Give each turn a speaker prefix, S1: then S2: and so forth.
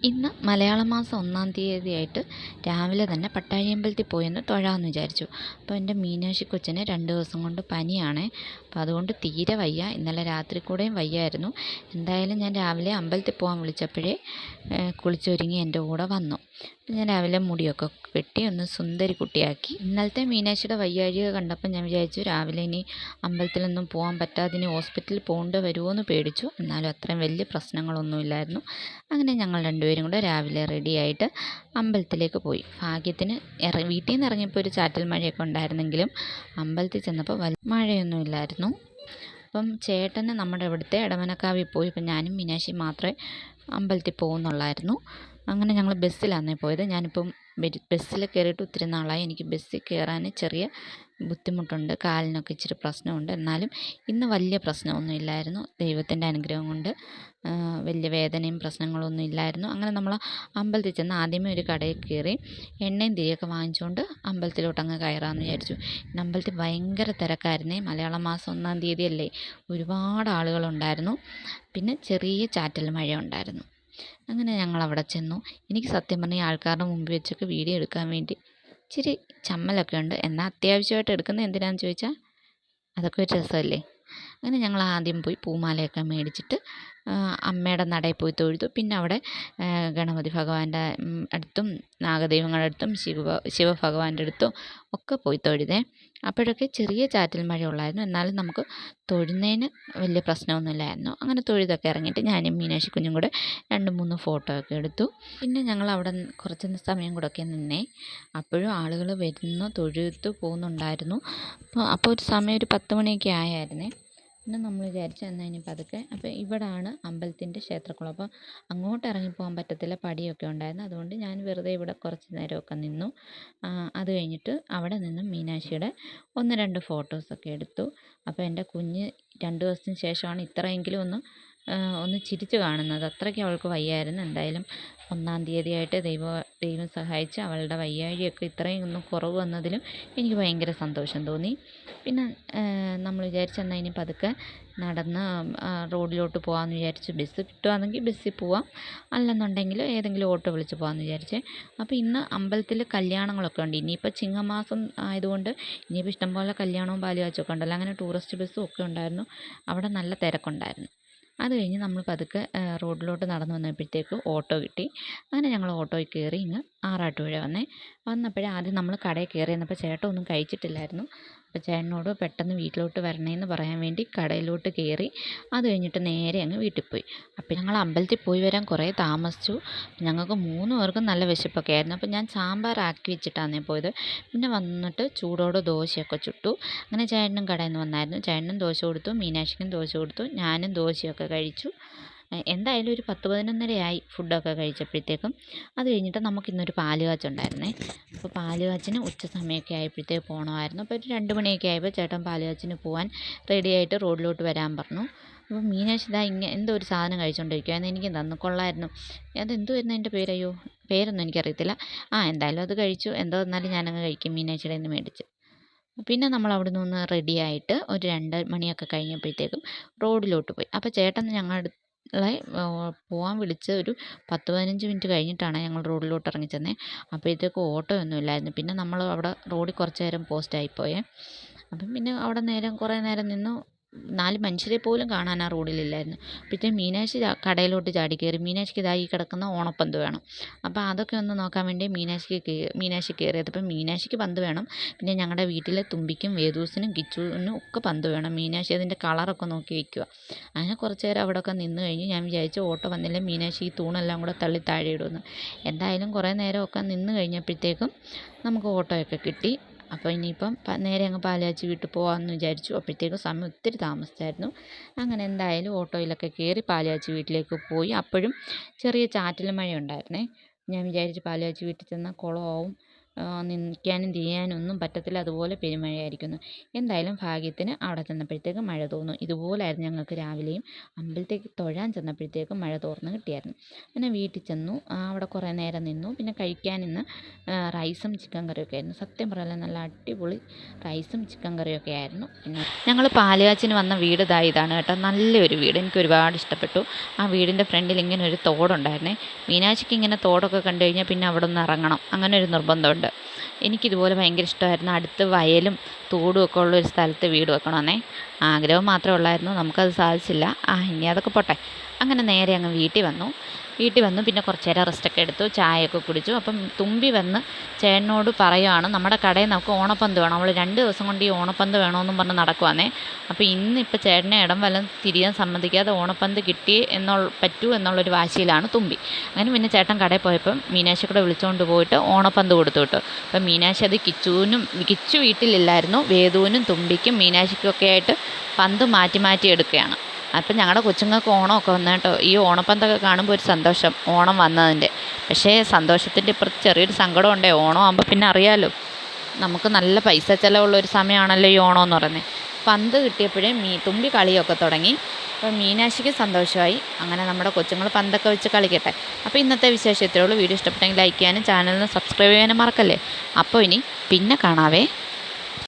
S1: ഇന്ന് മലയാള മാസം 1-ാം തീയതിയായിട്ട് രാവിലെ തന്നെ പട്ടാഴിയമ്പലത്തിൽ പോയൊന്ന് തൊഴാമെന്ന് വിചാരിച്ചു. അപ്പോൾ എൻ്റെ മീനാക്ഷി കൊച്ചിന് 2 ദിവസം കൊണ്ട് പനിയാണ്. അപ്പോൾ അതുകൊണ്ട് തീരെ വയ്യ. ഇന്നലെ രാത്രി കൂടെയും വയ്യായിരുന്നു. എന്തായാലും ഞാൻ രാവിലെ അമ്പലത്തിൽ പോകാൻ വിളിച്ചപ്പോഴേ കുളിച്ചൊരുങ്ങി എൻ്റെ കൂടെ വന്നു. ഞാൻ രാവിലെ മുടിയൊക്കെ വെട്ടി ഒന്ന് സുന്ദരി കുട്ടിയാക്കി. ഇന്നലത്തെ മീനാക്ഷിയുടെ വയ്യാഴിക കണ്ടപ്പോൾ ഞാൻ വിചാരിച്ചു രാവിലെ ഇനി അമ്പലത്തിലൊന്നും പോകാൻ പറ്റാതെ ഇനി ഹോസ്പിറ്റലിൽ പോകേണ്ടി വരുമോ എന്ന് പേടിച്ചു. എന്നാലും അത്രയും വലിയ പ്രശ്നങ്ങളൊന്നുമില്ലായിരുന്നു. അങ്ങനെ ഞങ്ങൾ രണ്ടുപേരും കൂടെ രാവിലെ റെഡിയായിട്ട് അമ്പലത്തിലേക്ക് പോയി. ഭാഗ്യത്തിന് വീട്ടിൽ നിന്ന് ഇറങ്ങിയപ്പോൾ ഒരു ചാറ്റൽ മഴയൊക്കെ ഉണ്ടായിരുന്നെങ്കിലും അമ്പലത്തിൽ ചെന്നപ്പോൾ വലിയ മഴയൊന്നുമില്ലായിരുന്നു. അപ്പം ചേട്ടന് നമ്മുടെ ഇവിടുത്തെ എടവനക്കാവിൽ പോയി. ഇപ്പം ഞാനും മീനാക്ഷിയും മാത്രമേ അമ്പലത്തിൽ പോകുന്നുള്ളായിരുന്നു. അങ്ങനെ ഞങ്ങൾ ബസ്സിലാണ് പോയത്. ഞാനിപ്പം ബസ്സിൽ കയറിയിട്ട് ഒത്തിരി നാളായി. എനിക്ക് ബസ്സിൽ കയറാൻ ചെറിയ ബുദ്ധിമുട്ടുണ്ട്, കാലിനൊക്കെ ഇച്ചിരി പ്രശ്നമുണ്ട്. എന്നാലും ഇന്ന് വലിയ പ്രശ്നമൊന്നും ഇല്ലായിരുന്നു. ദൈവത്തിൻ്റെ അനുഗ്രഹം കൊണ്ട് വലിയ വേദനയും പ്രശ്നങ്ങളൊന്നും ഇല്ലായിരുന്നു. അങ്ങനെ നമ്മൾ അമ്പലത്തിൽ ചെന്ന് ആദ്യമേ ഒരു കടയിൽ കയറി എണ്ണയും തിരിയൊക്കെ വാങ്ങിച്ചുകൊണ്ട് അമ്പലത്തിലോട്ട് അങ്ങ് കയറാമെന്ന് വിചാരിച്ചു. അമ്പലത്തിൽ ഭയങ്കര തിരക്കായിരുന്നേ. മലയാള മാസം 1-ാം തീയതിയല്ലേ, ഒരുപാട് ആളുകളുണ്ടായിരുന്നു. പിന്നെ ചെറിയ ചാറ്റൽ മഴ ഉണ്ടായിരുന്നു. അങ്ങനെ ഞങ്ങൾ അവിടെ ചെന്നു. എനിക്ക് സത്യം പറഞ്ഞാൽ ആൾക്കാരുടെ മുമ്പിൽ വെച്ചൊക്കെ വീഡിയോ എടുക്കാൻ വേണ്ടി ഇച്ചിരി ചമ്മലൊക്കെ ഉണ്ട്. എന്നാൽ അത്യാവശ്യമായിട്ട് എടുക്കുന്നത് എന്തിനാണെന്ന് ചോദിച്ചാൽ അതൊക്കെ ഒരു രസമല്ലേ. അങ്ങനെ ഞങ്ങൾ ആദ്യം പോയി പൂമാലയൊക്കെ മേടിച്ചിട്ട് അമ്മയുടെ നടയിൽ പോയി തൊഴുതു. പിന്നെ അവിടെ ഗണപതി ഭഗവാന്റെ അടുത്തും നാഗദൈവങ്ങളുടെ അടുത്തും ശിവഭഗവാന്റെ അടുത്തും ഒക്കെ പോയി തൊഴുതേ. അപ്പോഴൊക്കെ ചെറിയ ചാറ്റൽ മഴ ഉള്ളായിരുന്നു. എന്നാലും നമുക്ക് തൊഴുന്നതിന് വലിയ പ്രശ്നമൊന്നുമില്ലായിരുന്നു. അങ്ങനെ തൊഴുതൊക്കെ ഇറങ്ങിയിട്ട് ഞാനും മീനാക്ഷി കുഞ്ഞും കൂടെ 2-3 ഫോട്ടോ ഒക്കെ എടുത്തു. പിന്നെ ഞങ്ങൾ അവിടെ കുറച്ച് സമയം കൂടെ ഒക്കെ നിന്നേ. അപ്പോഴും ആളുകൾ വരുന്നു, തൊഴുത്ത് പോകുന്നുണ്ടായിരുന്നു. അപ്പോൾ ഒരു സമയം ഒരു 10 മണിയൊക്കെ ആയായിരുന്നേ. പിന്നെ നമ്മൾ വിചാരിച്ചു എന്നാൽ ഇനി പതുക്കെ. അപ്പോൾ ഇവിടാണ് അമ്പലത്തിൻ്റെ ക്ഷേത്രക്കുളം. അപ്പോൾ അങ്ങോട്ട് ഇറങ്ങിപ്പോകാൻ പറ്റത്തില്ല, പടിയൊക്കെ ഉണ്ടായിരുന്നു. അതുകൊണ്ട് ഞാൻ വെറുതെ ഇവിടെ കുറച്ച് നേരമൊക്കെ നിന്നു. അത് കഴിഞ്ഞിട്ട് അവിടെ നിന്നും മീനാക്ഷിയുടെ 1-2 ഫോട്ടോസൊക്കെ എടുത്തു. അപ്പോൾ എൻ്റെ കുഞ്ഞ് 2 ദിവസത്തിന് ശേഷമാണ് ഇത്രയെങ്കിലും ഒന്ന് ചിരിച്ചു കാണുന്നത്. അത്രയ്ക്ക് അവൾക്ക് വയ്യായിരുന്നു. എന്തായാലും 1-ാം തീയതിയായിട്ട് ദൈവം സഹായിച്ച് അവളുടെ വയ്യാഴിയൊക്കെ ഇത്രയും ഒന്ന് കുറവ് വന്നതിലും എനിക്ക് ഭയങ്കര സന്തോഷം തോന്നി. പിന്നെ നമ്മൾ വിചാരിച്ചെന്നാൽ ഇനി പതുക്കെ നടന്ന് റോഡിലോട്ട് പോകാമെന്ന് വിചാരിച്ചു. ബസ് കിട്ടുകയാണെങ്കിൽ ബസ്സിൽ പോവാം, അല്ലെന്നുണ്ടെങ്കിൽ ഏതെങ്കിലും ഓട്ടോ വിളിച്ച് പോകാമെന്ന് വിചാരിച്ചേ. അപ്പോൾ ഇന്ന് അമ്പലത്തിൽ കല്യാണങ്ങളൊക്കെ ഉണ്ട്. ഇനിയിപ്പോൾ ചിങ്ങമാസം ആയതുകൊണ്ട് ഇനിയിപ്പോൾ ഇഷ്ടംപോലെ കല്യാണവും പാലുകാച്ചൊക്കെ ഉണ്ടല്ലോ. അങ്ങനെ ടൂറിസ്റ്റ് ബസ്സും ഒക്കെ ഉണ്ടായിരുന്നു. അവിടെ നല്ല തിരക്കുണ്ടായിരുന്നു. അത് കഴിഞ്ഞ് നമ്മൾ പതുക്കെ റോഡിലോട്ട് നടന്നു വന്നപ്പോഴത്തേക്ക് ഓട്ടോ കിട്ടി. അങ്ങനെ ഞങ്ങൾ ഓട്ടോയിൽ കയറി ഇങ്ങ് ആറാട്ടുപുഴ വന്നപ്പോഴേ ആദ്യം നമ്മൾ കടയിൽ കയറി വന്നപ്പോൾ ചേട്ടൻ ഒന്നും കഴിച്ചിട്ടില്ലായിരുന്നു. അപ്പോൾ ചേട്ടനോട് പെട്ടെന്ന് വീട്ടിലോട്ട് വരണേന്ന് പറയാൻ വേണ്ടി കടയിലോട്ട് കയറി. അത് കഴിഞ്ഞിട്ട് നേരെ അങ്ങ് വീട്ടിൽ പോയി. അപ്പോൾ ഞങ്ങൾ അമ്പലത്തിൽ പോയി വരാൻ കുറേ താമസിച്ചു. ഞങ്ങൾക്ക് 3 പേർക്കും നല്ല വിശപ്പൊക്കെ ആയിരുന്നു. അപ്പോൾ ഞാൻ സാമ്പാർ ആക്കി വെച്ചിട്ടാണ് പോയത്. പിന്നെ വന്നിട്ട് ചൂടോടെ ദോശയൊക്കെ ചുട്ടു. അങ്ങനെ ചേട്ടനും കടയിൽ നിന്ന് വന്നായിരുന്നു. ചേട്ടനും ദോശ കൊടുത്തു, മീനാക്ഷിക്കും ദോശ കൊടുത്തു, ഞാനും ദോശയൊക്കെ കഴിച്ചു. എന്തായാലും ഒരു 10-11:30 ഫുഡൊക്കെ കഴിച്ചപ്പോഴത്തേക്കും. അത് കഴിഞ്ഞിട്ട് നമുക്കിന്നൊരു പാലുകാച്ചുണ്ടായിരുന്നേ. അപ്പോൾ പാലുകാച്ചിന് ഉച്ച സമയമൊക്കെ ആയപ്പോഴത്തേക്ക് പോകണമായിരുന്നു. അപ്പോൾ ഒരു 2 മണിയൊക്കെ ആയപ്പോൾ ചേട്ടൻ പാലുകാച്ചിന് പോകാൻ റെഡിയായിട്ട് റോഡിലോട്ട് വരാൻ പറഞ്ഞു. അപ്പോൾ മീനാക്ഷി എന്തോ ഒരു സാധനം കഴിച്ചുകൊണ്ടിരിക്കുമായിരുന്നു. എനിക്കും തന്നു, കൊള്ളായിരുന്നു. അതെന്തുവായിരുന്നു അതിൻ്റെ പേരയ്യോ, പേരൊന്നും എനിക്കറിയത്തില്ല. എന്തായാലും അത് കഴിച്ചു. എന്തോ എന്നാലും ഞാനങ്ങ് കഴിക്കും, മീനാക്ഷിയുടെ നിന്ന് മേടിച്ച്. പിന്നെ നമ്മൾ അവിടെ നിന്ന് റെഡിയായിട്ട് ഒരു 2 മണിയൊക്കെ കഴിഞ്ഞപ്പോഴത്തേക്കും റോഡിലോട്ട് പോയി. അപ്പോൾ ചേട്ടൻ ഞങ്ങളുടെ പോകാൻ വിളിച്ച് ഒരു 10-15 മിനിറ്റ് കഴിഞ്ഞിട്ടാണ് ഞങ്ങൾ റോഡിലോട്ട് ഇറങ്ങി ചെന്നത്. അപ്പോഴത്തേക്കും ഓട്ടോ ഒന്നും ഇല്ലായിരുന്നു. പിന്നെ നമ്മൾ അവിടെ റോഡിൽ കുറച്ച് നേരം പോസ്റ്റായിപ്പോയേ. അപ്പം പിന്നെ അവിടെ കുറേ നേരം നിന്നു. 4 മനുഷ്യരെ പോലും കാണാൻ ആ റോഡിലില്ലായിരുന്നു. പിന്നെ മീനാക്ഷി കടയിലോട്ട് ചാടി കയറി. മീനാക്ഷിക്ക് ഇതായി കിടക്കുന്ന ഓണപ്പന്ത് വേണം. അപ്പോൾ അതൊക്കെ ഒന്ന് നോക്കാൻ വേണ്ടി മീനാക്ഷി കയറിയത്. അപ്പം മീനാക്ഷിക്ക് പന്ത് വേണം. പിന്നെ ഞങ്ങളുടെ വീട്ടിലെ തുമ്പിക്കും വേദൂസിനും കിച്ചുവിനും ഒക്കെ പന്ത് വേണം. മീനാക്ഷി അതിൻ്റെ കളറൊക്കെ നോക്കി വയ്ക്കുക. അങ്ങനെ കുറച്ച് നേരം അവിടെയൊക്കെ നിന്ന് കഴിഞ്ഞ് ഞാൻ വിചാരിച്ചു ഓട്ടോ വന്നില്ല, മീനാക്ഷി ഈ തൂണെല്ലാം കൂടെ തള്ളി താഴെ ഇടുമെന്ന്. എന്തായാലും കുറേ നേരമൊക്കെ നിന്ന് കഴിഞ്ഞപ്പോഴത്തേക്കും നമുക്ക് ഓട്ടോയൊക്കെ കിട്ടി. അപ്പോൾ ഇനിയിപ്പം നേരെ അങ്ങ് പാലുകാച്ചി വീട്ടിൽ പോകാമെന്ന് വിചാരിച്ചു. അപ്പോഴത്തേക്കും സമയം ഒത്തിരി താമസിച്ചായിരുന്നു. അങ്ങനെ എന്തായാലും ഓട്ടോയിലൊക്കെ കയറി പാലുകാച്ചി വീട്ടിലേക്ക് പോയി. അപ്പോഴും ചെറിയ ചാറ്റൽ മഴ ഉണ്ടായിരുന്നേ. ഞാൻ വിചാരിച്ചു പാലുകാച്ചി വീട്ടിൽ ചെന്നാൽ കുളമാവും, നിൽക്കാനും തിരിയാനും ഒന്നും പറ്റത്തില്ല, അതുപോലെ പെരുമഴയായിരിക്കുന്നു. എന്തായാലും ഭാഗ്യത്തിന് അവിടെ ചെന്നപ്പോഴത്തേക്ക് മഴ തോർന്നു. ഇതുപോലായിരുന്നു ഞങ്ങൾക്ക് രാവിലെയും. അമ്പലത്തേക്ക് തൊഴാൻ ചെന്നപ്പോഴത്തേക്കും മഴ തോർന്ന് കിട്ടിയായിരുന്നു. പിന്നെ വീട്ടിൽ ചെന്നു, അവിടെ കുറേ നേരം നിന്നു. പിന്നെ കഴിക്കാൻ ഇന്ന് റൈസും ചിക്കൻ കറിയൊക്കെ ആയിരുന്നു. സത്യം പറയാൻ നല്ല അടിപൊളി റൈസും ചിക്കൻ കറിയൊക്കെ ആയിരുന്നു. പിന്നെ ഞങ്ങൾ പാലുകാച്ചിന് വന്ന വീട് ഇതാണ് കേട്ടോ. നല്ലൊരു വീട്, എനിക്ക് ഒരുപാട് ഇഷ്ടപ്പെട്ടു. ആ വീടിൻ്റെ ഫ്രണ്ടിൽ ഇങ്ങനെ ഒരു തോടുണ്ടായിരുന്നേ. മീനാക്ഷിക്ക് ഇങ്ങനെ തോടൊക്കെ കണ്ടു കഴിഞ്ഞാൽ പിന്നെ അവിടെ നിന്ന് ഇറങ്ങണം, അങ്ങനെ ഒരു നിർബന്ധമുണ്ട്. എനിക്കിതുപോലെ ഭയങ്കര ഇഷ്ടമായിരുന്നു. അടുത്ത് വയലും തോടും ഒക്കെ ഉള്ളൊരു സ്ഥലത്ത് വീട് വെക്കണമെന്നേ ആഗ്രഹം മാത്രമേ ഉള്ളായിരുന്നു. നമുക്കത് സാധിച്ചില്ല. ഇനി അതൊക്കെ പോട്ടെ. അങ്ങനെ നേരെ അങ്ങ് വീട്ടിൽ വന്നു. പിന്നെ കുറച്ച് നേരം റെസ്റ്റൊക്കെ എടുത്തു, ചായയൊക്കെ കുടിച്ചു. അപ്പം തുമ്പി വന്ന് ചേട്ടനോട് പറയുവാണ്, നമ്മുടെ കടയിൽ നമുക്ക് ഓണപ്പന്ത് വേണം. അവൾ 2 ദിവസം കൊണ്ട് ഈ ഓണപ്പന്ത് വേണമെന്നും പറഞ്ഞ് നടക്കുവാന്നേ. അപ്പോൾ ഇന്നിപ്പോൾ ചേട്ടനെ ഇടം വല്ലം തിരിയാൻ സമ്മതിക്കാതെ ഓണപ്പന്ത് പറ്റൂ എന്നുള്ളൊരു വാശിയിലാണ് തുമ്പി. അങ്ങനെ പിന്നെ ചേട്ടൻ കടയിൽ പോയപ്പം മീനാക്ഷി കൂടെ വിളിച്ചുകൊണ്ട് പോയിട്ട് ഓണപ്പന്ത് കൊടുത്തു വിട്ടു. അപ്പം മീനാക്ഷി അത് കിച്ചു വീട്ടിലില്ലായിരുന്നു. വേദുവിനും തുമ്പിക്കും മീനാക്ഷിക്കും ഒക്കെ ആയിട്ട് പന്ത് മാറ്റി എടുക്കുകയാണ്. അപ്പം ഞങ്ങളുടെ കൊച്ചുങ്ങൾക്ക് ഓണമൊക്കെ വന്നു കേട്ടോ. ഈ ഓണപ്പന്തൊക്കെ കാണുമ്പോൾ ഒരു സന്തോഷം, ഓണം വന്നതിൻ്റെ. പക്ഷേ സന്തോഷത്തിൻ്റെ ഇപ്പുറത്ത് ചെറിയൊരു സങ്കടം ഉണ്ടേ. ഓണം ആകുമ്പോൾ പിന്നെ അറിയാമല്ലോ, നമുക്ക് നല്ല പൈസ ചിലവുള്ളൊരു സമയമാണല്ലോ ഈ ഓണം എന്ന് പറയുന്നത്. പന്ത് കിട്ടിയപ്പോഴേ തുമ്പി കളിയൊക്കെ തുടങ്ങി. അപ്പം മീനാക്ഷിക്ക് സന്തോഷമായി. അങ്ങനെ നമ്മുടെ കൊച്ചുങ്ങൾ പന്തൊക്കെ വെച്ച് കളിക്കട്ടെ. അപ്പോൾ ഇന്നത്തെ വിശേഷം ഇത്രയേ ഉള്ളൂ. വീഡിയോ ഇഷ്ടപ്പെട്ടെങ്കിൽ ലൈക്ക് ചെയ്യാനും ചാനലിന് സബ്സ്ക്രൈബ് ചെയ്യാനും മറക്കല്ലേ. അപ്പോൾ ഇനി പിന്നെ കാണാവേ.